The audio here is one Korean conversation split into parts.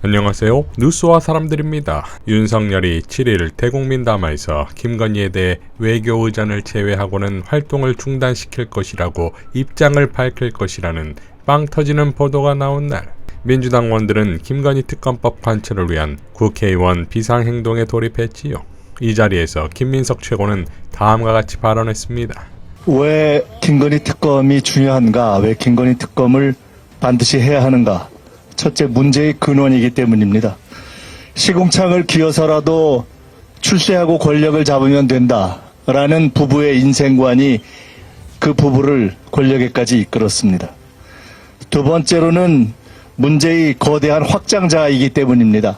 안녕하세요. 뉴스와 사람들입니다. 윤석열이 7일 대국민담화에서 김건희에 대해 외교의전을 제외하고는 활동을 중단시킬 것이라고 입장을 밝힐 것이라는 빵 터지는 보도가 나온 날, 민주당원들은 김건희 특검법 관철을 위한 국회의원 비상행동에 돌입했지요. 이 자리에서 김민석 최고는 다음과 같이 발언했습니다. 왜 김건희 특검이 중요한가? 왜 김건희 특검을 반드시 해야 하는가? 첫째, 문제의 근원이기 때문입니다. 시궁창을 기어서라도 출세하고 권력을 잡으면 된다라는 부부의 인생관이 그 부부를 권력에까지 이끌었습니다. 두 번째로는 문제의 거대한 확장자이기 때문입니다.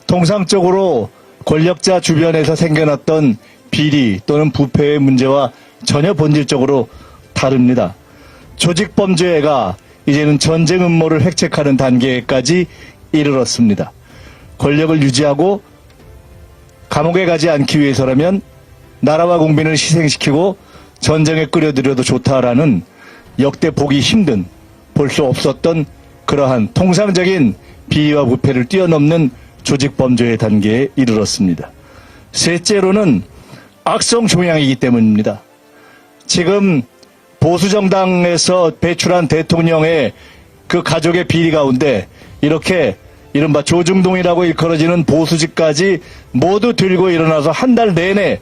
통상적으로 권력자 주변에서 생겨났던 비리 또는 부패의 문제와 전혀 본질적으로 다릅니다. 조직범죄가 이제는 전쟁 음모를 획책하는 단계까지 이르렀습니다. 권력을 유지하고 감옥에 가지 않기 위해서라면 나라와 국민을 희생시키고 전쟁에 끌어들여도 좋다라는 역대 보기 힘든, 볼 수 없었던 그러한 통상적인 비리와 부패를 뛰어넘는 조직범죄의 단계에 이르렀습니다. 셋째로는 악성 종양이기 때문입니다. 지금 보수정당에서 배출한 대통령의 그 가족의 비리 가운데 이렇게 이른바 조중동이라고 일컬어지는 보수직까지 모두 들고 일어나서 한 달 내내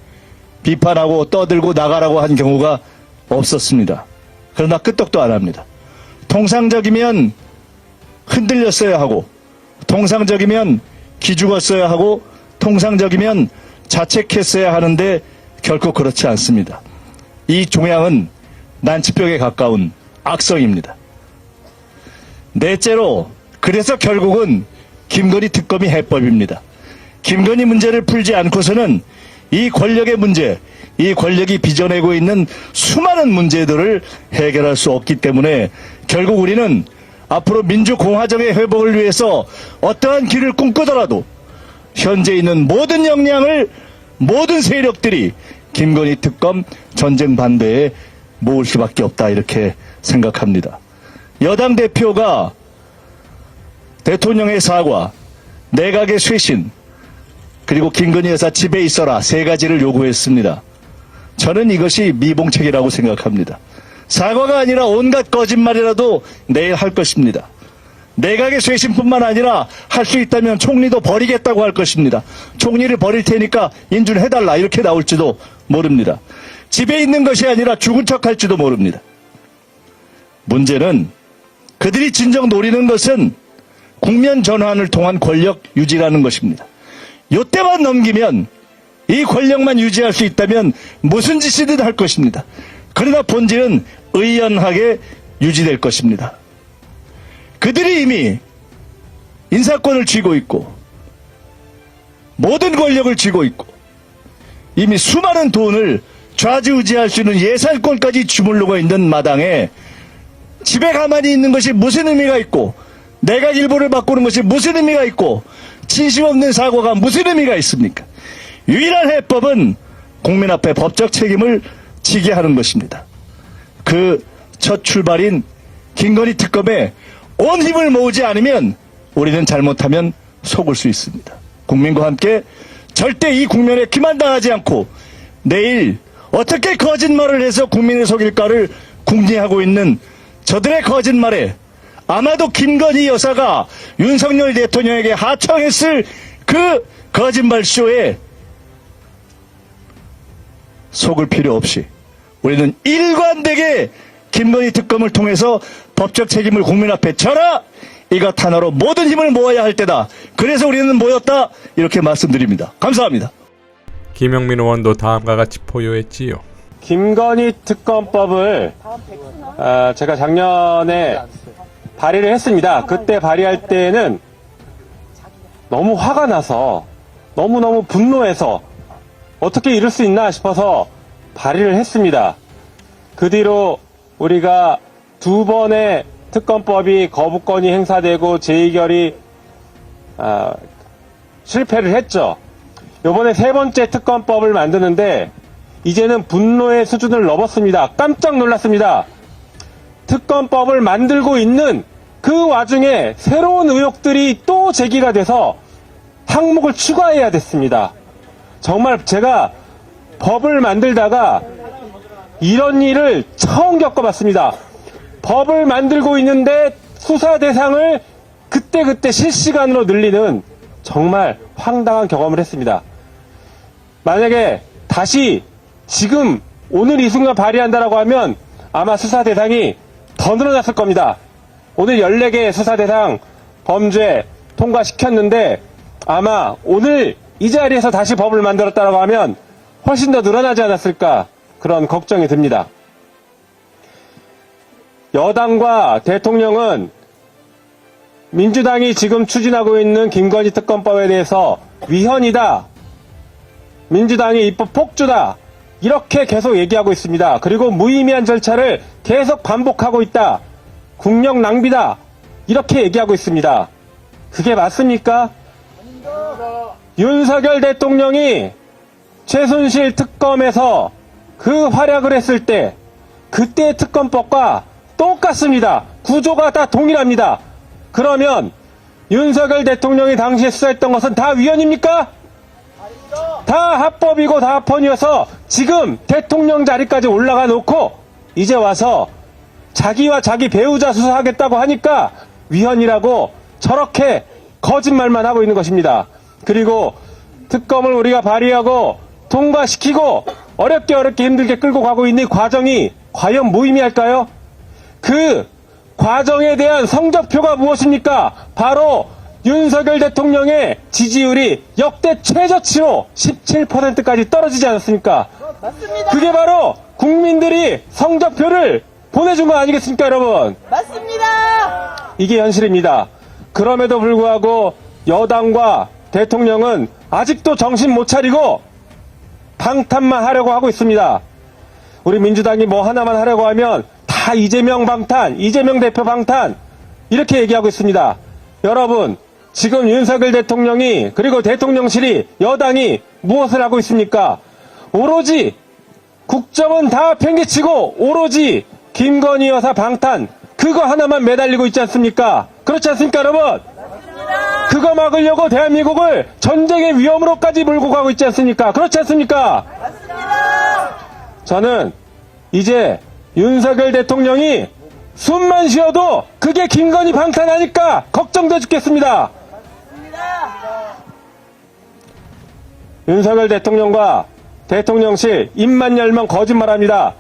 비판하고 떠들고 나가라고 한 경우가 없었습니다. 그러나 끄떡도 안 합니다. 통상적이면 흔들렸어야 하고, 통상적이면 기죽었어야 하고, 통상적이면 자책했어야 하는데 결코 그렇지 않습니다. 이 종양은 난치병에 가까운 악성입니다. 넷째로, 그래서 결국은 김건희 특검이 해법입니다. 김건희 문제를 풀지 않고서는 이 권력의 문제, 이 권력이 빚어내고 있는 수많은 문제들을 해결할 수 없기 때문에 결국 우리는 앞으로 민주공화정의 회복을 위해서 어떠한 길을 꿈꾸더라도 현재 있는 모든 역량을 모든 세력들이 김건희 특검 전쟁 반대에 모을 수밖에 없다, 이렇게 생각합니다. 여당 대표가 대통령의 사과, 내각의 쇄신, 그리고 김건희 여사 집에 있어라, 세 가지를 요구했습니다. 저는 이것이 미봉책이라고 생각합니다. 사과가 아니라 온갖 거짓말이라도 내일 할 것입니다. 내각의 쇄신뿐만 아니라 할 수 있다면 총리도 버리겠다고 할 것입니다. 총리를 버릴 테니까 인준해달라, 이렇게 나올지도 모릅니다. 집에 있는 것이 아니라 죽은 척 할지도 모릅니다. 문제는 그들이 진정 노리는 것은 국면 전환을 통한 권력 유지라는 것입니다. 요때만 넘기면, 이 권력만 유지할 수 있다면 무슨 짓이든 할 것입니다. 그러나 본질은 의연하게 유지될 것입니다. 그들이 이미 인사권을 쥐고 있고 모든 권력을 쥐고 있고 이미 수많은 돈을 좌지우지할 수 있는 예산권까지 주물르고 있는 마당에 집에 가만히 있는 것이 무슨 의미가 있고, 내각 일부를 바꾸는 것이 무슨 의미가 있고, 진심 없는 사고가 무슨 의미가 있습니까? 유일한 해법은 국민 앞에 법적 책임을 지게 하는 것입니다. 그 첫 출발인 김건희 특검에 온 힘을 모으지 않으면 우리는 잘못하면 속을 수 있습니다. 국민과 함께 절대 이 국면에 기만당하지 않고 내일 어떻게 거짓말을 해서 국민을 속일까를 궁리하고 있는 저들의 거짓말에 아마도 김건희 여사가 윤석열 대통령에게 하청했을 그 거짓말쇼에 속을 필요 없이 우리는 일관되게 김건희 특검을 통해서 법적 책임을 국민 앞에 져라! 이것 하나로 모든 힘을 모아야 할 때다. 그래서 우리는 모였다. 이렇게 말씀드립니다. 감사합니다. 김영민 의원도 다음과 같이 포효했지요. 김건희 특검법을 제가 작년에 발의를 했습니다. 그때 발의할 때는 너무 화가 나서, 너무너무 분노해서 어떻게 이럴 수 있나 싶어서 발의를 했습니다. 그 뒤로 우리가 두 번의 특검법이 거부권이 행사되고 재의결이 실패를 했죠. 이번에 세 번째 특검법을 만드는데 이제는 분노의 수준을 넘었습니다. 깜짝 놀랐습니다. 특검법을 만들고 있는 그 와중에 새로운 의혹들이 또 제기가 돼서 항목을 추가해야 됐습니다. 정말 제가 법을 만들다가 이런 일을 처음 겪어봤습니다. 법을 만들고 있는데 수사 대상을 그때그때 실시간으로 늘리는 정말 황당한 경험을 했습니다. 만약에 다시 지금 오늘 이 순간 발의한다라고 하면 아마 수사 대상이 더 늘어났을 겁니다. 오늘 14개의 수사 대상 범죄 통과시켰는데 아마 오늘 이 자리에서 다시 법을 만들었다라고 하면 훨씬 더 늘어나지 않았을까 그런 걱정이 듭니다. 여당과 대통령은 민주당이 지금 추진하고 있는 김건희 특검법에 대해서 위헌이다, 민주당이 입법 폭주다, 이렇게 계속 얘기하고 있습니다. 그리고 무의미한 절차를 계속 반복하고 있다, 국력 낭비다, 이렇게 얘기하고 있습니다. 그게 맞습니까? 윤석열 대통령이 최순실 특검에서 그 활약을 했을 때 그때의 특검법과 똑같습니다. 구조가 다 동일합니다. 그러면 윤석열 대통령이 당시에 수사했던 것은 다 위헌입니까? 다 합법이고 다 합헌이어서 지금 대통령 자리까지 올라가 놓고 이제 와서 자기와 자기 배우자 수사하겠다고 하니까 위헌이라고 저렇게 거짓말만 하고 있는 것입니다. 그리고 특검을 우리가 발의하고 통과시키고 어렵게 힘들게 끌고 가고 있는 과정이 과연 무의미할까요? 그 과정에 대한 성적표가 무엇입니까? 바로 윤석열 대통령의 지지율이 역대 최저치로 17%까지 떨어지지 않았습니까? 맞습니다. 그게 바로 국민들이 성적표를 보내준 거 아니겠습니까, 여러분? 맞습니다. 이게 현실입니다. 그럼에도 불구하고 여당과 대통령은 아직도 정신 못 차리고 방탄만 하려고 하고 있습니다. 우리 민주당이 뭐 하나만 하려고 하면 다 이재명 방탄, 이재명 대표 방탄, 이렇게 얘기하고 있습니다. 여러분, 지금 윤석열 대통령이, 그리고 대통령실이, 여당이 무엇을 하고 있습니까? 오로지 국정은 다 팽개치고 오로지 김건희 여사 방탄, 그거 하나만 매달리고 있지 않습니까? 그렇지 않습니까, 여러분? 그거 막으려고 대한민국을 전쟁의 위험으로까지 몰고 가고 있지 않습니까? 그렇지 않습니까? 저는 이제 윤석열 대통령이 숨만 쉬어도 그게 김건희 방탄하니까 걱정돼 죽겠습니다. 윤석열 대통령과 대통령실 입만 열면 거짓말합니다.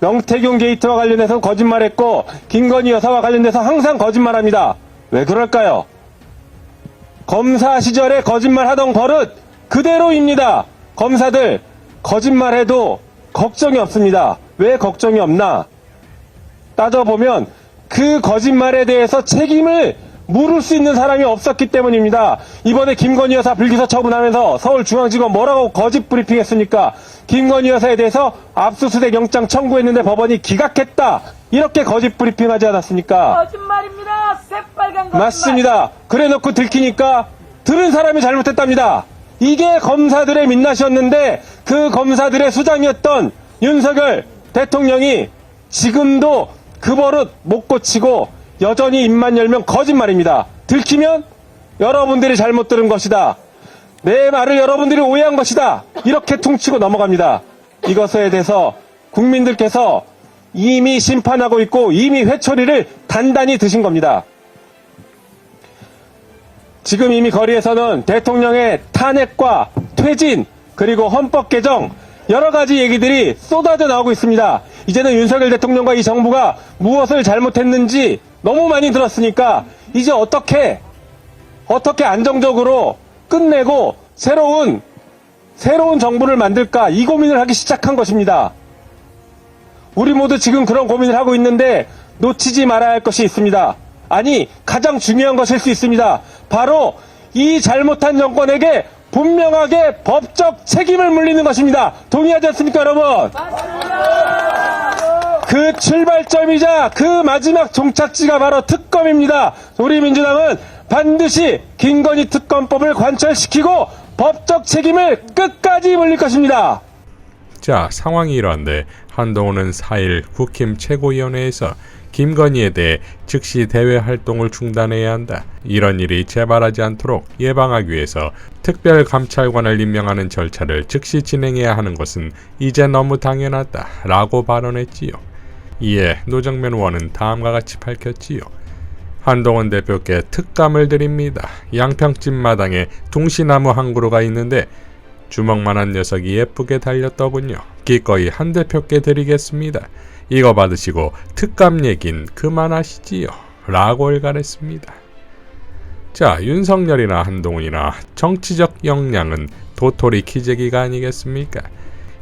명태균 게이트와 관련해서 거짓말했고 김건희 여사와 관련돼서 항상 거짓말합니다. 왜 그럴까요? 검사 시절에 거짓말하던 버릇 그대로입니다. 검사들 거짓말해도 걱정이 없습니다. 왜 걱정이 없나? 따져보면 그 거짓말에 대해서 책임을 물을 수 있는 사람이 없었기 때문입니다. 이번에 김건희 여사 불기소 처분하면서 서울중앙지검 뭐라고 거짓 브리핑했습니까? 김건희 여사에 대해서 압수수색 영장 청구했는데 법원이 기각했다, 이렇게 거짓 브리핑하지 않았습니까? 거짓말입니다. 새빨간 거짓말. 맞습니다. 그래놓고 들키니까 들은 사람이 잘못했답니다. 이게 검사들의 민낯이었는데 그 검사들의 수장이었던 윤석열 대통령이 지금도 그 버릇 못 고치고 여전히 입만 열면 거짓말입니다. 들키면 여러분들이 잘못 들은 것이다, 내 말을 여러분들이 오해한 것이다, 이렇게 퉁치고 넘어갑니다. 이것에 대해서 국민들께서 이미 심판하고 있고 이미 회초리를 단단히 드신 겁니다. 지금 이미 거리에서는 대통령의 탄핵과 퇴진, 그리고 헌법 개정, 여러 가지 얘기들이 쏟아져 나오고 있습니다. 이제는 윤석열 대통령과 이 정부가 무엇을 잘못했는지 너무 많이 들었으니까 이제 어떻게 안정적으로 끝내고 새로운 정부를 만들까, 이 고민을 하기 시작한 것입니다. 우리 모두 지금 그런 고민을 하고 있는데 놓치지 말아야 할 것이 있습니다. 아니, 가장 중요한 것일 수 있습니다. 바로 이 잘못한 정권에게 분명하게 법적 책임을 물리는 것입니다. 동의하지 않습니까, 여러분? 그 출발점이자 그 마지막 종착지가 바로 특검입니다. 우리 민주당은 반드시 김건희 특검법을 관철시키고 법적 책임을 끝까지 물릴 것입니다. 자, 상황이 이러한데 한동훈은 4일 국힘 최고위원회에서 김건희에 대해 즉시 대외 활동을 중단해야 한다. 이런 일이 재발하지 않도록 예방하기 위해서 특별감찰관을 임명하는 절차를 즉시 진행해야 하는 것은 이제 너무 당연하다 라고 발언했지요. 이에 노정면 의원은 다음과 같이 밝혔지요. 한동훈 대표께 특감을 드립니다. 양평집 마당에 둥시나무 한 그루가 있는데 주먹만한 녀석이 예쁘게 달렸더군요. 기꺼이 한 대표께 드리겠습니다. 이거 받으시고 특감 얘긴 그만하시지요. 라고 일갈했습니다. 자, 윤석열이나 한동훈이나 정치적 역량은 도토리 키재기가 아니겠습니까?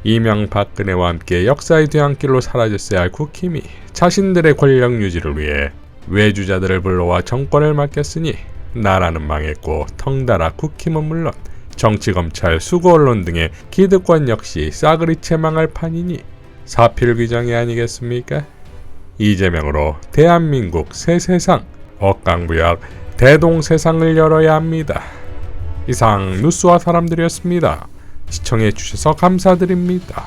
이명박근혜와 함께 역사의 뒤안길로 사라졌어야 할 국힘이 자신들의 권력 유지를 위해 외주자들을 불러와 정권을 맡겼으니 나라는 망했고 덩달아 국힘은 물론 정치검찰, 수고언론 등의 기득권 역시 싸그리째 망할 판이니 사필귀정이 아니겠습니까? 이재명으로 대한민국 새 세상, 억강부약 대동세상을 열어야 합니다. 이상 뉴스와 사람들이었습니다. 시청해 주셔서 감사드립니다.